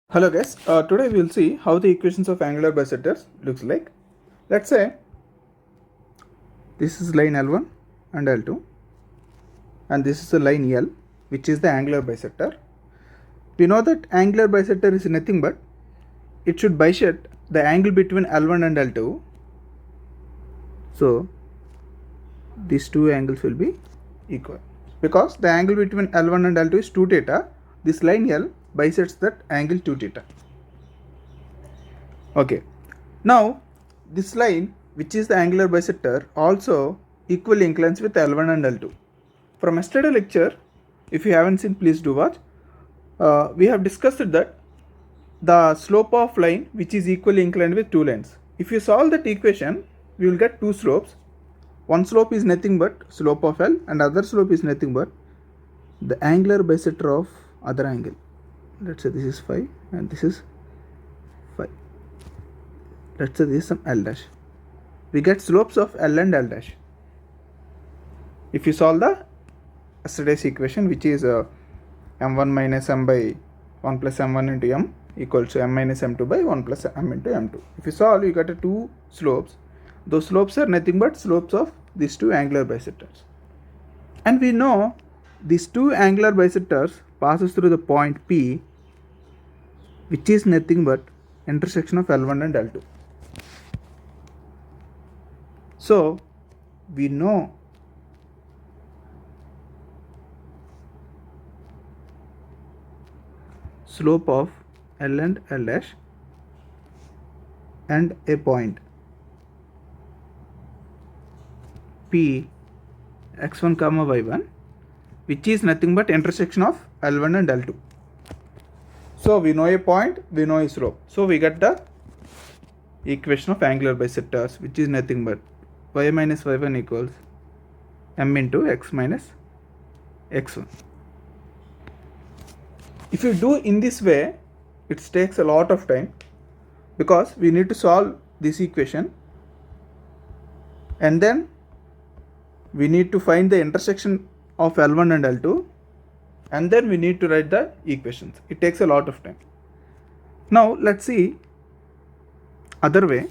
Hello guys, today we will see how the equations of angular bisectors looks like. Let's say this is line L1 and L2 and this is the line L which is the angular bisector. We know that angular bisector is nothing but it should bisect the angle between L1 and L2. So these two angles will be equal. Because the angle between L1 and L2 is 2 theta, this line L bisects that angle 2 theta. Okay, now this line which is the angular bisector also equally inclines with L1 and L2. From yesterday lecture, if you haven't seen, please do watch. We have discussed that the slope of line which is equally inclined with two lines. If you solve that equation, we will get two slopes. One slope is nothing but slope of L and other slope is nothing but the angular bisector of other angle. Let's say this is phi and this is phi. Let's say this is some L dash. We get slopes of L and L dash. If you solve the yesterday's equation which is m1 minus m by 1 plus m1 into m equals to m minus m2 by 1 plus m into m2. If you solve, you get two slopes. Those slopes are nothing but slopes of these two angular bisectors. And we know these two angular bisectors passes through the point P which is nothing but intersection of L1 and L2. So we know slope of L and L dash and a point P x1 comma y1 which is nothing but intersection of L1 and L2. So we know a point, we know a slope. So we get the equation of angular bisectors which is nothing but y minus y1 equals m into x minus x1. If you do in this way, it takes a lot of time because we need to solve this equation and then we need to find the intersection of L1 and L2 and then we need to write the equations. It takes a lot of time. Now let's see other way.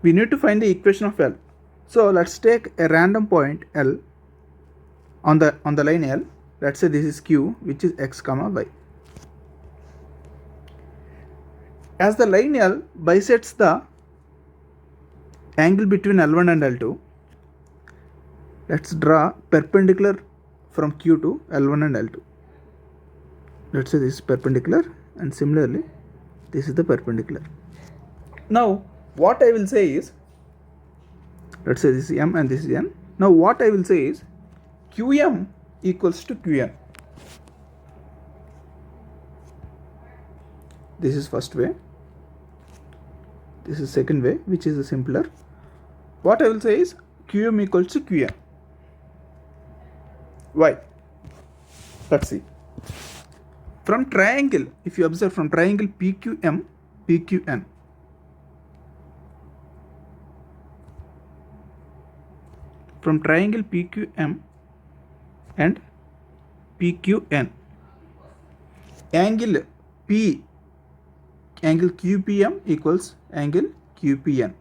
We need to find the equation of L. So let's take a random point L on the line L. Let's say this is Q which is x comma y. As the line L bisects the angle between L1 and L2, let's draw perpendicular from Q to L1 and L2. Let's say this is perpendicular and similarly this is the perpendicular. Now what I will say is, let's say this is M and this is N. Now what I will say is QM equals to QN. This is first way. This is second way which is the simpler. What I will say is QM equals to QN. Why? Let's see. From triangle, if you observe from triangle PQM, PQN. From triangle PQM and PQN. Angle P, angle QPM equals angle QPN.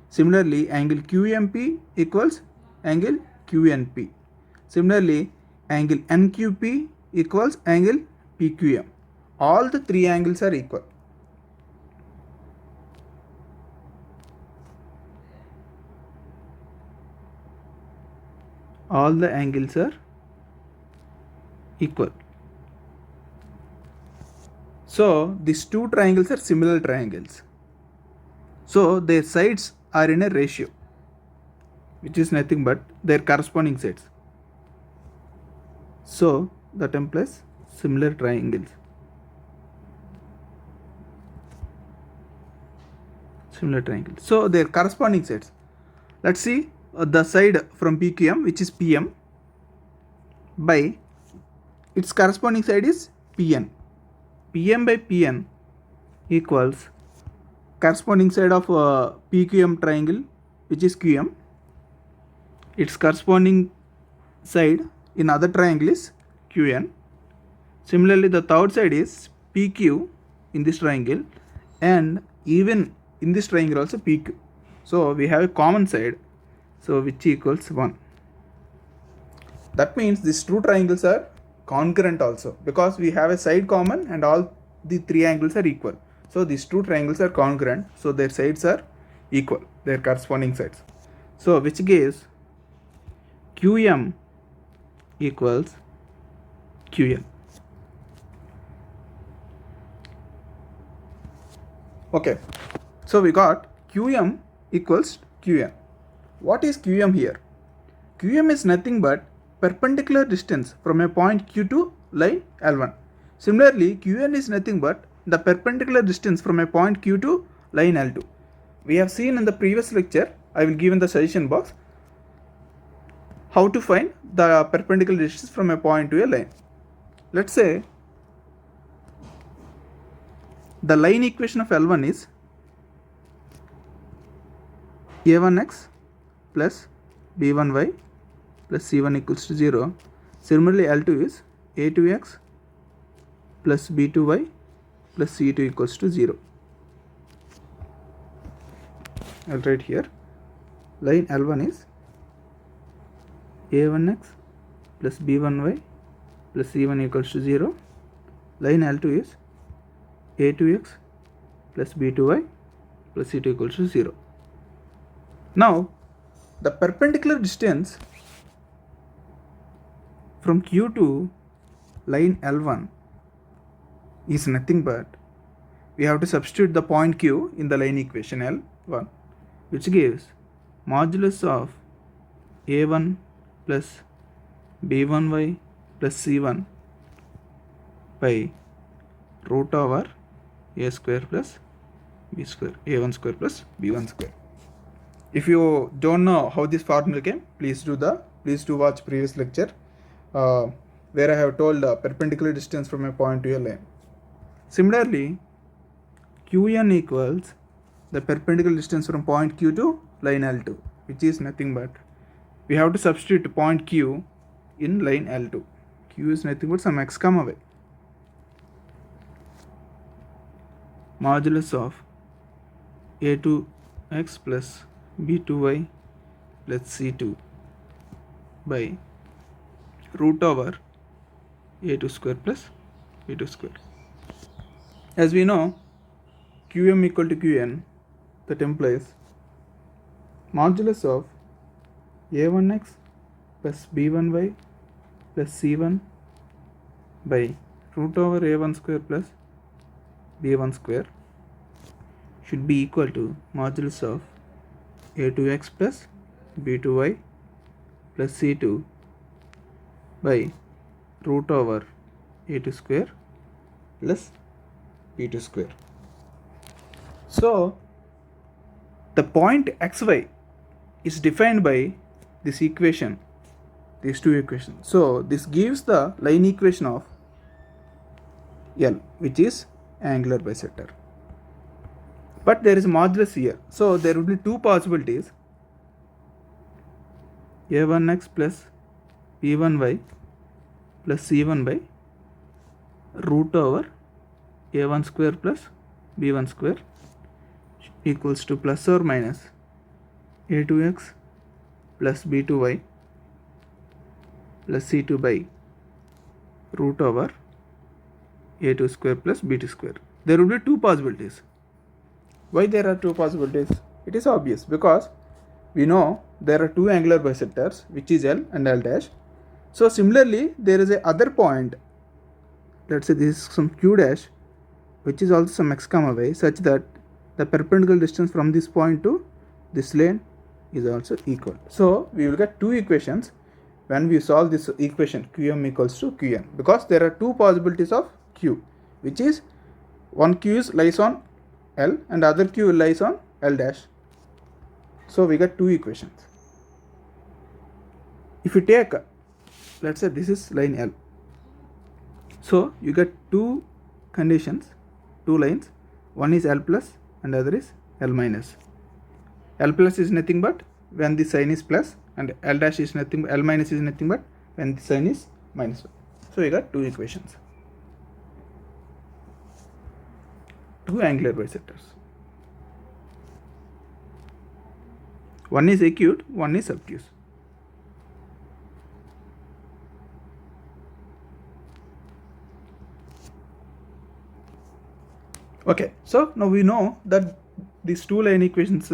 Similarly, angle QMP equals angle QNP. Similarly, angle NQP equals angle PQM. All the three angles are equal. All the angles are equal. So these two triangles are similar triangles. So their sides are in a ratio, which is nothing but their corresponding sides. So that implies similar triangles. Similar triangles. So their corresponding sides. Let's see the side from PQM which is PM by its corresponding side is PN. PM by PN equals corresponding side of PQM triangle which is QM. Its corresponding side in other triangle is QN. Similarly, the third side is PQ in this triangle, and even in this triangle also PQ. So we have a common side, so which equals 1. That means these two triangles are congruent also, because we have a side common and all the three angles are equal. So these two triangles are congruent, so their sides are equal, their corresponding sides. So which gives QM equals QN. Okay, so we got QM equals QN. What is QM here? QM is nothing but perpendicular distance from a point Q to line L1. Similarly, QN is nothing but the perpendicular distance from a point Q to line L2. We have seen in the previous lecture, I will give in the suggestion box, how to find the perpendicular distance from a point to a line. Let's say the line equation of L1 is a1x plus b1y plus c1 equals to 0. Similarly, L2 is a2x plus b2y plus c2 equals to 0. I'll write here. Line L1 is a1x plus b1y plus c1 equals to 0. Line L2 is a2x plus b2y plus c2 equals to 0. Now, the perpendicular distance from Q to line L1 is nothing but, we have to substitute the point Q in the line equation L1, which gives modulus of a1 plus b1y plus c1 by root over a square plus b square, a1 square plus b1 square. If you don't know how this formula came, please do watch previous lecture where I have told perpendicular distance from a point to a line. Similarly, QN equals the perpendicular distance from point Q to line L2, which is nothing but, we have to substitute point Q in line L2. Q is nothing but some x comma y. Modulus of a2x plus b2y plus c2 by root over a2 square plus b2 square. As we know, QM equal to QN, that implies modulus of a1x plus b1y plus c1 by root over a1 square plus b1 square should be equal to modulus of a2x plus b2y plus c2 by root over a2 square plus b2 square. So the point xy is defined by this equation, these two equations. So this gives the line equation of L, which is angular bisector. But there is modulus here, so there will be two possibilities: a1x plus b1y plus c1 by root over a1 square plus b1 square equals to plus or minus a2x plus b2y plus c2 by root over a2 square plus b2 square. There will be two possibilities. Why there are two possibilities? It is obvious, because we know there are two angular bisectors, which is L and L dash. So similarly, there is a other point, let's say this is some q dash, which is also some x comma y, such that the perpendicular distance from this point to this lane is also equal. So we will get two equations when we solve this equation QM equals to QN, because there are two possibilities of Q, which is one Q lies on L and other Q lies on L dash. So we get two equations. If you take, let's say this is line L, so you get two conditions, two lines. One is L plus and other is L minus. L plus is nothing but when the sign is plus, and L dash is nothing, L minus is nothing but when the sign is minus 1. So we got two equations. two angular bisectors. One is acute, one is obtuse. Okay, so now we know that these two line equations,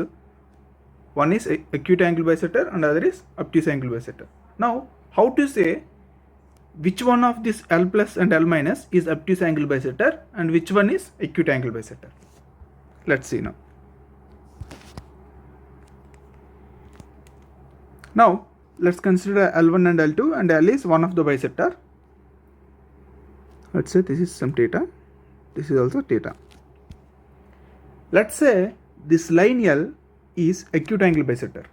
one is acute angle bisector and other is obtuse angle bisector. Now, how to say which one of this L plus and L minus is obtuse angle bisector and which one is acute angle bisector? Let's see now. Now, let's consider L1 and L2, and L is one of the bisector. Let's say this is some theta, this is also theta. Let's say this line L is acute angle bisector.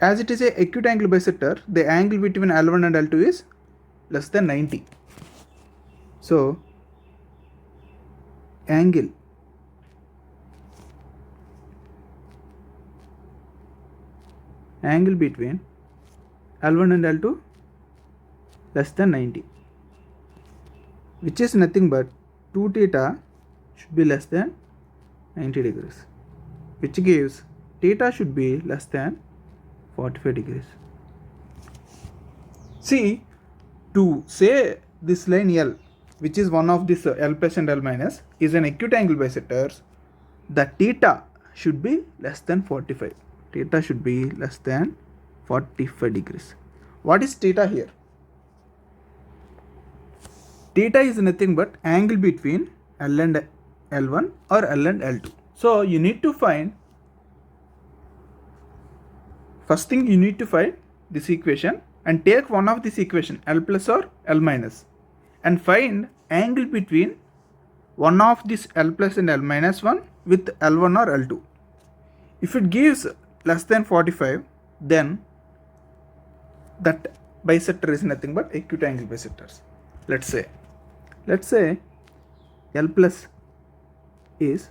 As it is a acute angle bisector, the angle between L1 and L2 is less than 90. So, angle between L1 and L2 less than 90, which is nothing but 2 theta should be less than 90 degrees, which gives theta should be less than 45 degrees. See, to say this line L, which is one of this L plus and L minus, is an acute angle bisector, the theta should be less than 45. Theta should be less than 45 degrees. What is theta here? Theta is nothing but angle between L and L1 or L and L2. So you need to find, first thing you need to find this equation and take one of this equation, L plus or L minus, and find angle between one of this L plus and L minus one with L1 or L2. If it gives less than 45, then that bisector is nothing but acute angle bisectors. Let's say L plus is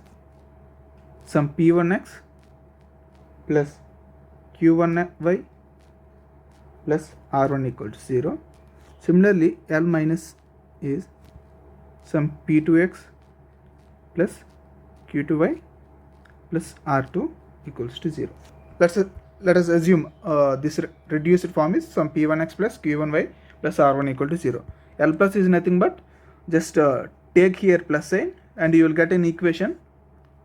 some P1x plus Q1y plus R1 equal to 0. Similarly, L minus is some P2x plus Q2y plus R2 equals to 0. Let us assume this reduced form is some P1x plus Q1y plus R1 equal to 0. L plus is nothing but just take here plus sign and you will get an equation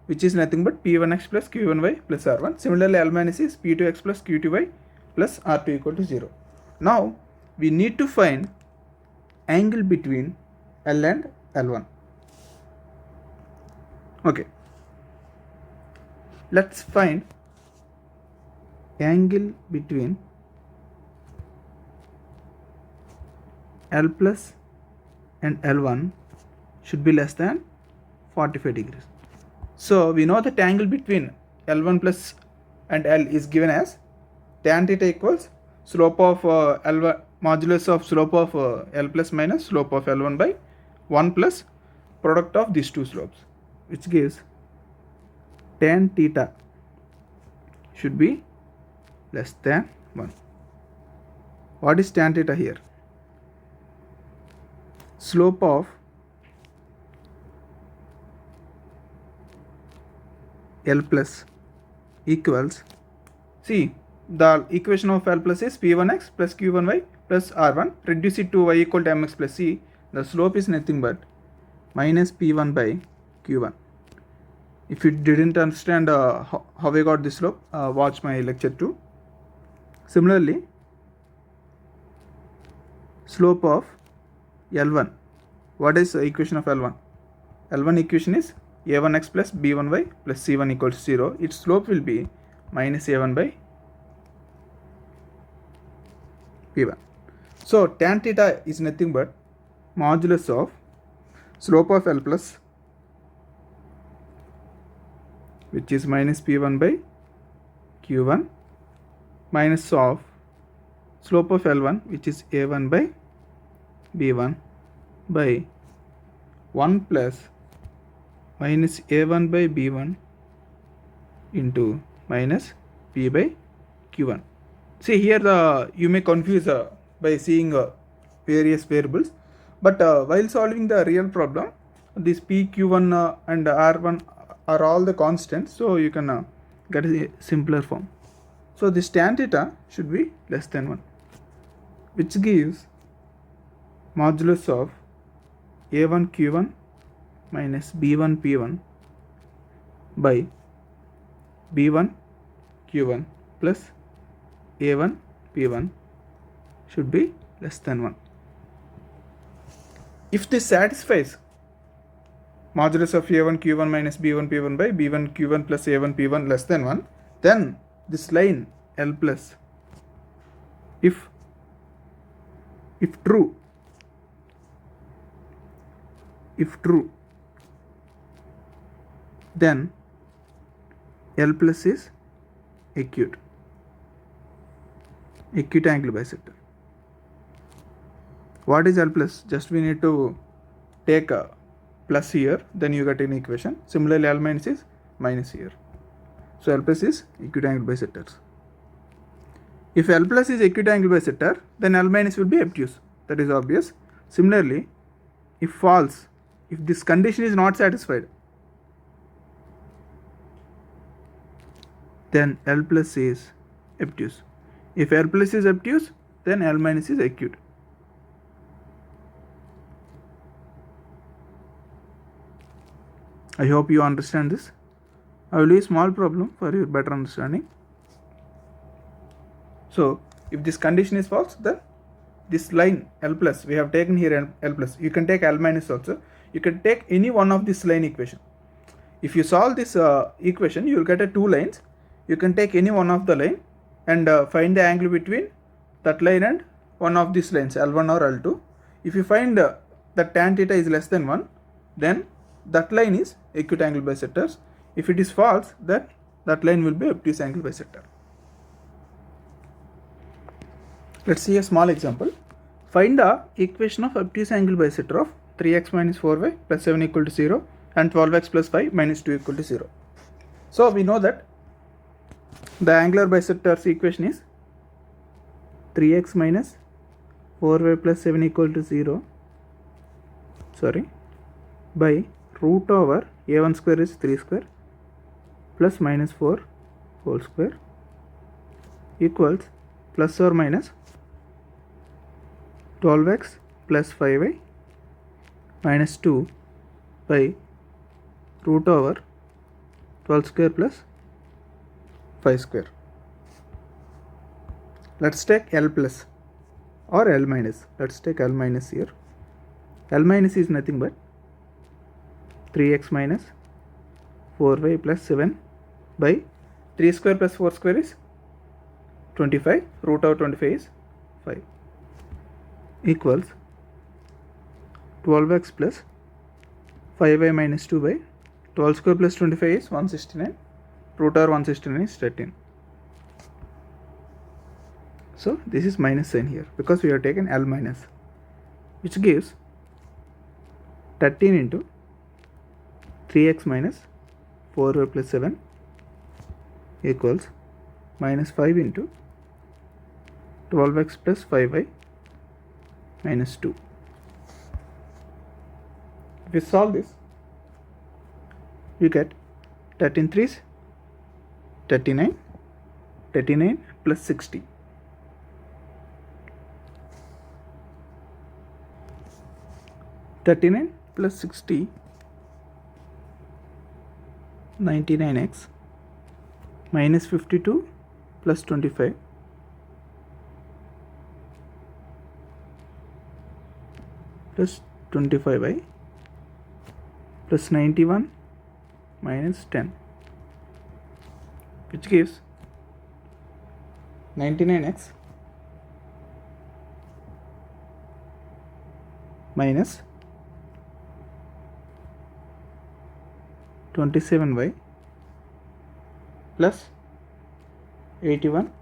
which is nothing but P1x plus Q1y plus R1. Similarly, L minus is P2x plus Q2y plus R2 equal to 0. Now, we need to find angle between L and L1. Okay. Let's find angle between L plus and L1 should be less than 45 degrees. So we know that angle between L1 plus and L is given as tan theta equals slope of L1 modulus of slope of L plus minus slope of L1 by 1 plus product of these two slopes, which gives tan theta should be less than 1. What is tan theta here? Slope of L plus equals, see, the equation of L plus is P1x plus Q1y plus R1, reduce it to y equal to mx plus c. The slope is nothing but minus P1 by Q1. If you didn't understand how I got this slope, watch my lecture 2. Similarly, slope of L1, what is the equation of L1? L1 equation is a1x plus b1y plus c1 equals 0. Its slope will be minus a1 by p1. So tan theta is nothing but modulus of slope of L plus, which is minus p1 by q1, minus of slope of L1, which is a1 by b1 by 1 plus minus a1 by b1 into minus p by q1. See here, you may confuse by seeing various variables, But while solving the real problem, this P, Q1 and R1 are all the constants, so you can get a simpler form. So this tan theta should be less than 1, which gives modulus of A1 Q1 minus B1 P1 by B1 Q1 plus A1 P1 should be less than 1. If this satisfies modulus of A1 Q1 minus B1 P1 by B1 Q1 plus A1 P1 less than 1, then this line L plus, if true, then L plus is acute angle bisector. What is L plus? Just we need to take a plus here, then you get an equation. Similarly, L minus is minus here. So L plus is acute angle bisectors. If L plus is acute angle bisector, then L minus will be obtuse. That is obvious. Similarly, if false, if this condition is not satisfied, then L plus is obtuse. If L plus is obtuse, then L minus is acute. I hope you understand this. I will leave a small problem for your better understanding. So if this condition is false, then this line L plus, we have taken here L plus, you can take L minus also. You can take any one of this line equation. If you solve this equation, you will get a 2 lines. You can take any one of the line and find the angle between that line and one of these lines, L1 or L2. If you find that tan theta is less than 1, then that line is acute angle bisectors. If it is false, then that line will be obtuse angle bisector. Let's see a small example. Find the equation of obtuse angle bisector of 3x minus 4y plus 7 equal to 0 and 12x plus 5 minus 2 equal to 0. So we know that the angular bisector's equation is 3x minus 4y plus 7 equal to 0 by root over a1 square is 3 square plus minus 4 whole square equals plus or minus 12x plus 5y minus 2 by root over 12 square plus 5 square. Let's take L plus or L minus. Let's take L minus here. L minus is nothing but 3x minus 4y plus 7 by 3 square plus 4 square is 25. Root over 25 is 5 equals 12x plus 5y minus 2 by 12 square plus 25 is 169. Root over 169 is 13. So this is minus sign here because we have taken L minus, which gives 13 into 3x minus 4y plus 7 equals minus 5 into 12x plus 5y minus 2. If we solve this, you get 13 3s 39, 39 plus 60. Plus 60, 99x minus 52 plus 25 plus 25y plus 91 minus 10, which gives 99x minus 27y plus 81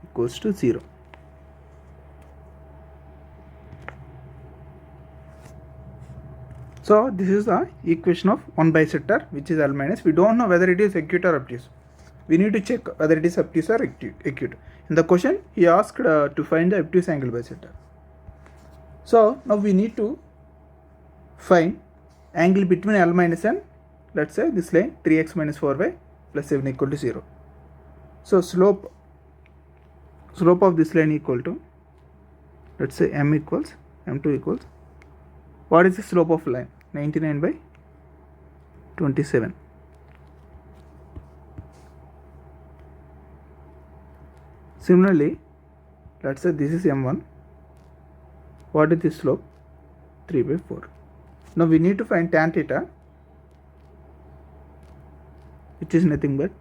equals to 0. So this is the equation of one bisector, which is L minus. We don't know whether it is acute or obtuse. We need to check whether it is obtuse or acute. In the question, he asked to find the obtuse angle bisector. So now we need to find angle between L minus n. Let's say this line 3x minus 4y plus 7 equal to 0. So slope of this line equal to, let's say m equals m2 equals, what is the slope of line? 99 by 27. Similarly, let's say this is m1. What is the slope? 3 by 4. Now we need to find tan theta, which is nothing but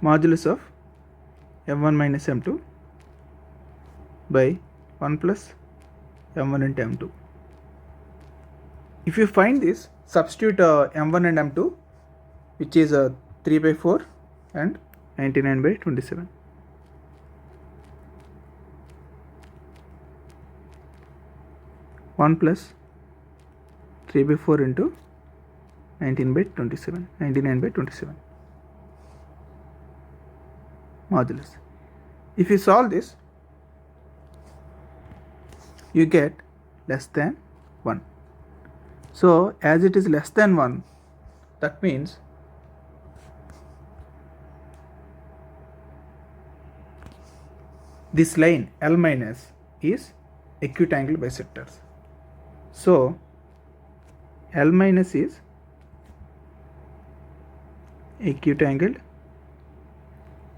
modulus of m1 minus m2 by 1 plus m1 into m2. If you find this, substitute m1 and m2, which is 3 by 4 and 99 by 27. One plus 3 by 4 into 99 by 27 modulus. If you solve this, you get less than 1. So as it is less than 1, that means this line L minus is acute angle bisectors. So L minus is acute angled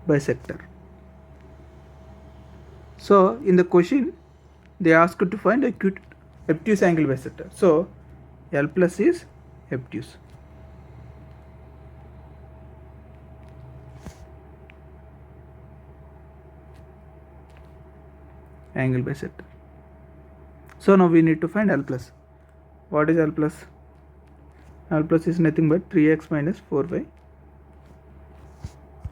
bisector. So in the question they asked to find acute obtuse angle bisector. So L plus is obtuse. Angle bisector. So now we need to find L plus. What is L plus? L plus is nothing but 3x minus 4y.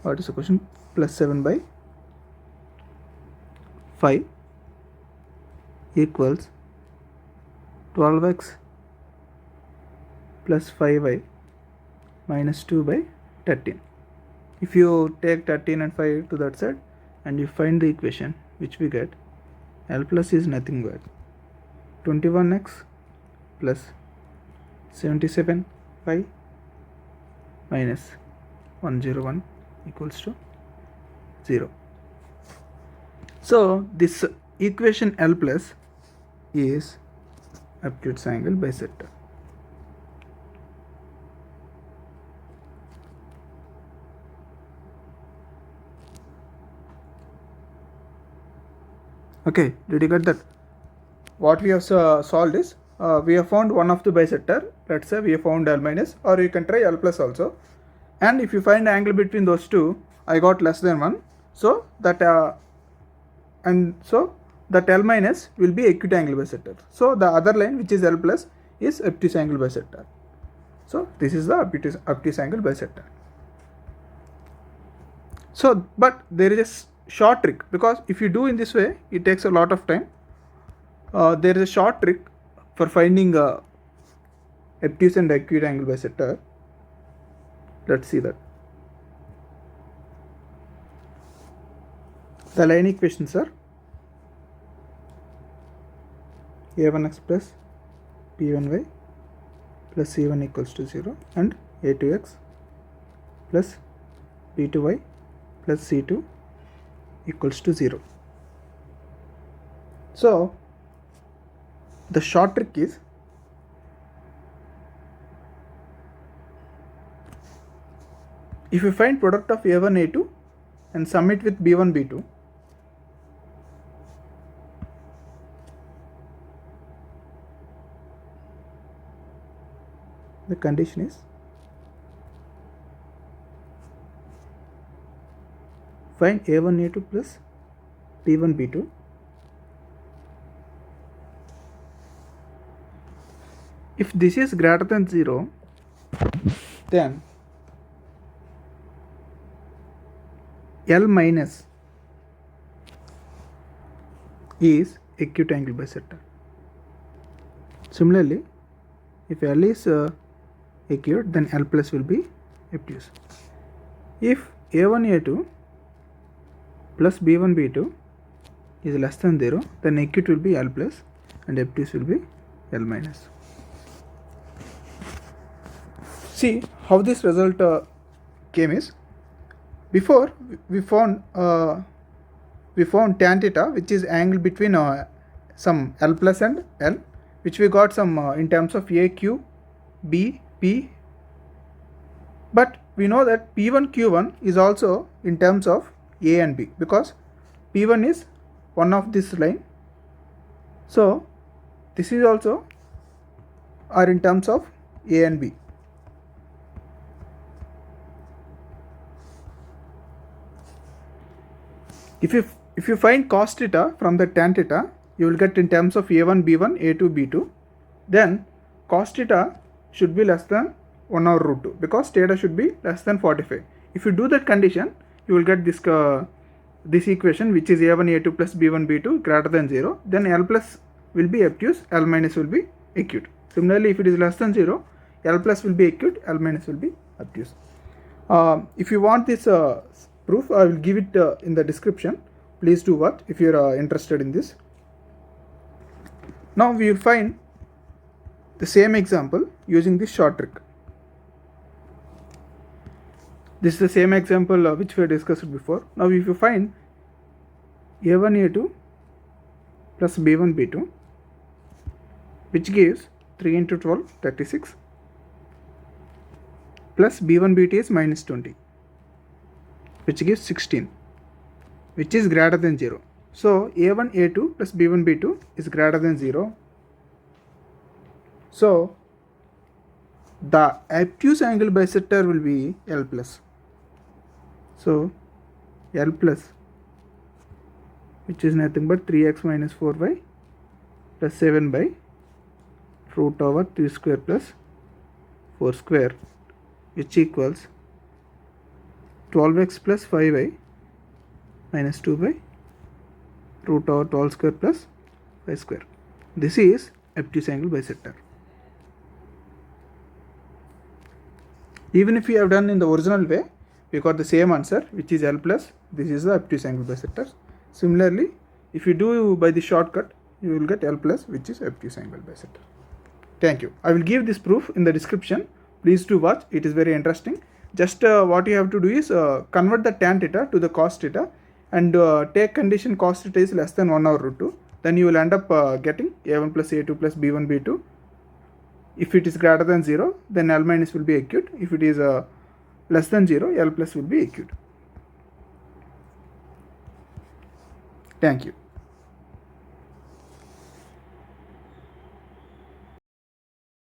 What is the question? Plus 7 by 5 equals 12x plus 5y minus 2 by 13. If you take 13 and 5 to that side and you find the equation, which we get, L plus is nothing but 21x plus 77y minus 101 equals to 0. So this equation L plus is obtuse angle bisector. Okay, did you get that? What we have solved is we have found one of the bisector. Let's say we have found L minus, or you can try L plus also. And if you find the angle between those two, I got less than 1. So that that L minus will be acute angle bisector. So the other line, which is L plus, is obtuse angle bisector. So this is the obtuse angle bisector. So but there is a short trick, because if you do in this way, it takes a lot of time. There is a short trick for finding obtuse and acute angle bisector. Let's see that. The line equations are a1x plus b1y plus c1 equals to 0 and a2x plus b2y plus c2 equals to 0. So the short trick is, if you find product of a1 a2 and sum it with b1 b2, the condition is find a1 a2 plus b1 b2 if this is greater than 0, then L minus is acute angle bisector. Similarly, if L is acute, then L plus will be obtuse. If a1 a2 plus b1 b2 is less than 0, then acute will be L plus and obtuse will be L minus. See how this result came is, before we found tan theta, which is angle between some L plus and L, which we got some in terms of A, Q, B, P, but we know that P1 Q1 is also in terms of A and B, because P1 is one of this line, so this is also are in terms of A and B. If you find cos theta from the tan theta, you will get in terms of A1 B1 A2 B2, then cos theta should be less than 1 over root 2, because theta should be less than 45. If you do that condition, you will get this this equation, which is A1 A2 plus B1 B2 greater than 0, then L plus will be obtuse, L minus will be acute. Similarly, if it is less than 0, L plus will be acute, L minus will be obtuse. If you want this proof, I will give it in the description. Please do watch if you are interested in this. Now we will find the same example using this short trick. This is the same example which we discussed before. Now if you find A1 A2 plus B1 B2, which gives 3 into 12 36, plus B1 BT is minus 20, which gives 16, which is greater than 0. So A1 A2 plus B1 B2 is greater than 0. So the obtuse angle bisector will be L plus. So L plus, which is nothing but 3x minus 4y plus 7 by root over 3 square plus 4 square, which equals 12x plus 5y minus 2 by root over 12 square plus 5 square. This is obtuse angle bisector. Even if we have done in the original way, we got the same answer, which is L plus. This is the obtuse angle bisector. Similarly, if you do by the shortcut, you will get L plus, which is obtuse angle bisector. Thank you. I will give this proof in the description. Please do watch. It is very interesting. Just what you have to do is convert the tan theta to the cos theta and take condition cos theta is less than 1 over root 2. Then you will end up getting A1 plus A2 plus B1 B2. If it is greater than 0, then L minus will be acute. If it is less than 0, L plus will be acute. Thank you.